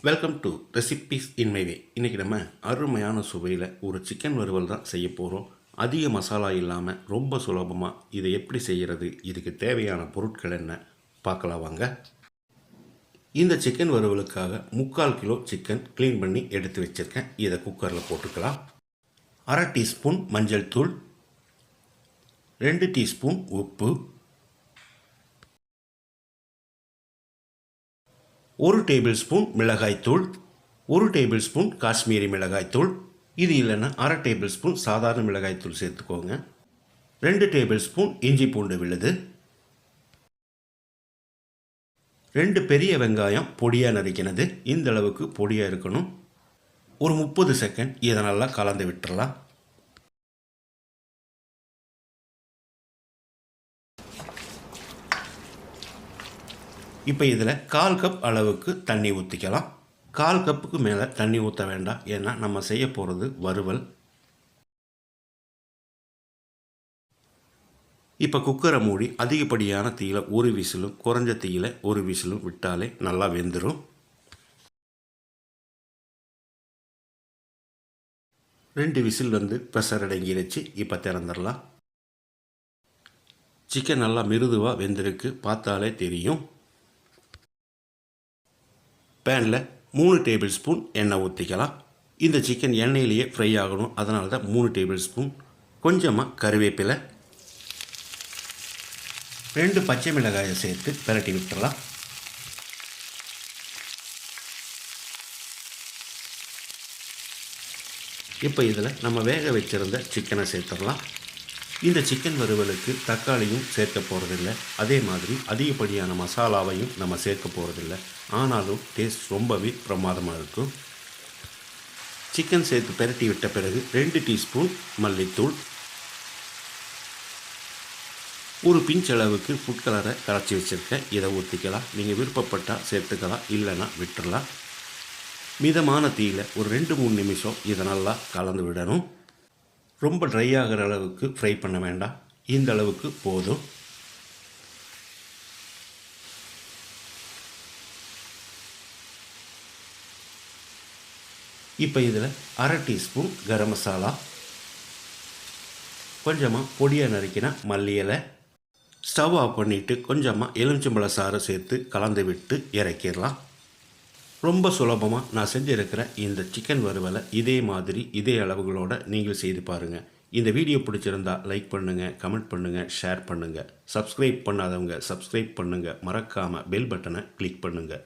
Welcome to recipes in my way. இன்றைக்கி நம்ம அருமையான சுவையில் ஒரு சிக்கன் வறுவல் தான் செய்ய போகிறோம். அதிக மசாலா இல்லாமல் ரொம்ப சுலபமாக இதை எப்படி செய்கிறது, இதுக்கு தேவையான பொருட்கள் என்ன பார்க்கலாம் வாங்க. இந்த சிக்கன் வறுவலுக்காக 3/4 கிலோ சிக்கன் க்ளீன் பண்ணி எடுத்து வச்சுருக்கேன். இதை குக்கரில் போட்டுக்கலாம். 1/2 டீஸ்பூன் மஞ்சள் தூள், 2 டீஸ்பூன் உப்பு, 1 டேபிள் ஸ்பூன் மிளகாய்த்தூள், 1 டேபிள் ஸ்பூன் காஷ்மீரி மிளகாய்த்தூள், இது இல்லைன்னா 1/2 டேபிள் ஸ்பூன் சாதாரண மிளகாய்த்தூள் சேர்த்துக்கோங்க. 2 டேபிள் ஸ்பூன் இஞ்சி பூண்டு விழுது, 2 பெரிய வெங்காயம் பொடியாக நறுக்கினது. இந்த அளவுக்கு பொடியாக இருக்கணும். ஒரு 30 செகண்ட் இதை நல்லா கலந்து விட்டுறலாம். இப்போ இதில் 1/4 கப் அளவுக்கு தண்ணி ஊற்றிக்கலாம். 1/4 கப்புக்கு மேலே தண்ணி ஊற்ற வேண்டாம், ஏன்னா நம்ம செய்ய போகிறது வறுவல். இப்போ குக்கரை மூடி அதிகப்படியான தீயில ஒரு விசிலும் குறைஞ்ச தீயில ஒரு விசிலும் விட்டாலே நல்லா வெந்துடும். 2 விசில் வந்து ப்ரெஷர் அடங்கிடுச்சு. இப்போ திறந்துடலாம். சிக்கன் நல்லா மிருதுவாக வெந்திருக்கு, பார்த்தாலே தெரியும். பேனில் 3 டேபிள் ஸ்பூன் எண்ணெய் ஊற்றிக்கலாம். இந்த சிக்கன் எண்ணெயிலேயே ஃப்ரை ஆகணும், அதனால தான் 3 டேபிள் ஸ்பூன். கொஞ்சமாக கருவேப்பிலை, 2 பச்சை மிளகாயை சேர்த்து பிரட்டி விட்டுறலாம். இப்போ இதில் நம்ம வேக வச்சுருந்த சிக்கனை சேர்த்துடலாம். இந்த சிக்கன் வறுவலுக்கு தக்காளியும் சேர்க்க போகிறதில்ல, அதே மாதிரி அதிகப்படியான மசாலாவையும் நம்ம சேர்க்க போகிறதில்ல. ஆனாலும் டேஸ்ட் ரொம்பவே பிரமாதமாக இருக்கும். சிக்கன் சேர்த்து பெரட்டி விட்ட பிறகு 2 டீஸ்பூன் மல்லித்தூள், ஒரு பிஞ்ச் அளவுக்கு ஃபுட் கலரை கரைச்சி வச்சுருக்கேன். இதை ஊற்றிக்கலாம். நீங்கள் விருப்பப்பட்டால் சேர்த்துக்கலாம், இல்லைன்னா விட்டுடலாம். மிதமான தீயில் ஒரு 2-3 நிமிஷம் இதை நல்லா கலந்து விடணும். ரொம்ப ட்ரை ஆகிற அளவுக்கு ஃப்ரை பண்ண வேண்டாம், இந்த அளவுக்கு போதும். இப்போ இதில் 1/2 டீஸ்பூன் கரம் மசாலா, கொஞ்சமாக பொடியாக நறுக்கின மல்லி இலை, ஸ்டவ் ஆஃப் பண்ணிவிட்டு கொஞ்சமாக எலுமிச்சம்பழ சாறு சேர்த்து கலந்து விட்டு இறக்கிடலாம். ரொம்ப சுலபமாக நான் செஞ்சுருக்கிற இந்த சிக்கன் வறுவலை இதே மாதிரி இதே அளவுகளோடு நீங்கள் செய்து பாருங்கள். இந்த வீடியோ பிடிச்சிருந்தால் லைக் பண்ணுங்கள், கமெண்ட் பண்ணுங்கள், ஷேர் பண்ணுங்கள். சப்ஸ்கிரைப் பண்ணாதவங்க சப்ஸ்கிரைப் பண்ணுங்கள். மறக்காமல் பெல் பட்டனை கிளிக் பண்ணுங்கள்.